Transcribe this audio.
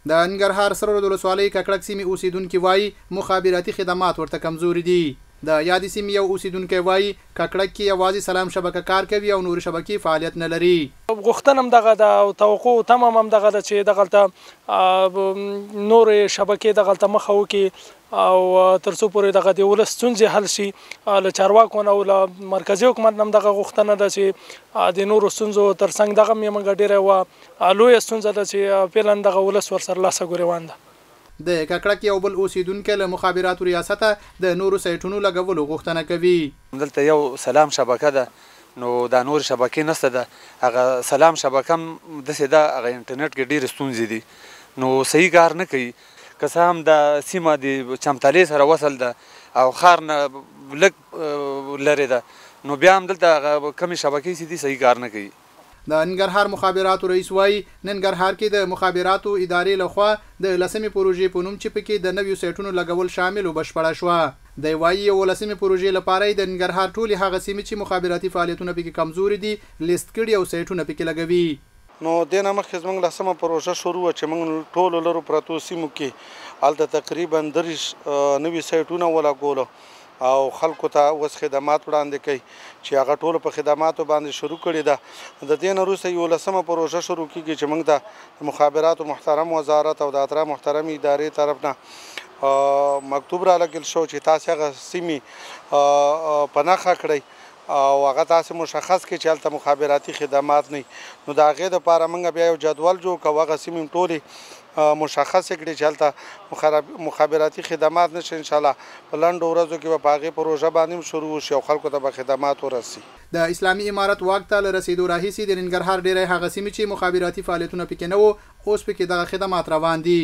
د ننګرهار سره رود ولسوالۍ ککړک سیمې اوسیدونکي وایي مخابراتي خدمات ورته کمزوري دي. د یادې سیمې یو اوسیدونکی وایي ککړک کې یوازې سلام شبکه کار کوي او نور شبکې فعالیت نه لري. غوښتنه هم دغه ده او توقع تمام هم دغه ده چې دغلته نور شبکې دغلته مخه وکړي او تر څو پورې دغه د ولس ستونزې حل شي. له چارواکو نه او له مرکزي حکومت نه هم دغه غوښتنه ده چې د نورو ستونزو تر څنګ دغه هم یې ډېره یوه لویه ستونزه ده چې فعلا دغه ولس ورسره لاسه ګریوان ده. د ککړک یو بل اوسیدونکي له مخابراتو ریاسته د نورو سایټونو لګولو غوښتنه کوي. دلته یو سلام شبکه ده نو دا نور شبکې نشته ده. هغه سلام شبکه هم داسې ده هغه انټرنیټ کې ډېرې ستونزې دي نو صحیح کار نه کوي. که څه هم د سیمه د چمتالې سره وصل ده او ښار نه لږ لرې ده نو بیا هم دلته هغه کمې شبکې چې دي صحیح کار نه کوي. د ننګرهار مخابراتو رئیس وایي ننګرهار کې د مخابراتو ادارې لخوا د 10مې پروژې په نوم چې پکې د نویو سایټونو لګول شامل او بشپړه شوه. دی وایي 10مې پروژې لپاره د ننګرهار ټولې هغه سیمې چې مخابراتي فعالیتونه پکې کمزوري دي لیست کړي او سایټونه پکې لګوي. نو دې نه مخکې زموږ 10مه پروژه شروع وه چې موږ ټولو لرو پرتو سیمو کې هلته تقریبا 30 نوي سایټونه ولګولو او خلکو ته اوس خدمات وړاندې کوي چې هغه ټولو په خدماتو باندې شروع کړي ده. د دې نه وروسته 11مه پروژه شروع کېږي چې موږ د مخابراتو محترم وزارت او د اترا محترم ادارې طرف نه مکتوب رالګل شو چې تاسې هغه سیمې په نښه کړئ او هغه تاسې مشخص کړئ چې هلته مخابراتي خدمات نه نو د هغې دپاره موږ بیا یو جدول جوړ کړو. هغه سیمې ټولې مشخص کړي چې هلته مخابراتي خدمات نشي. انشاءالله په لنډو ورځو کې به په هغې پروژه باندې شروع وشي او خلکو ته به خدمات ورسي. د اسلامي امارت واک ته له رسیدو راهیسې د ننګرهار ډېری هغه سیمې چې مخابراتي فعالیتونه پکې نه وو اوس پکې دغه خدمات روان دي.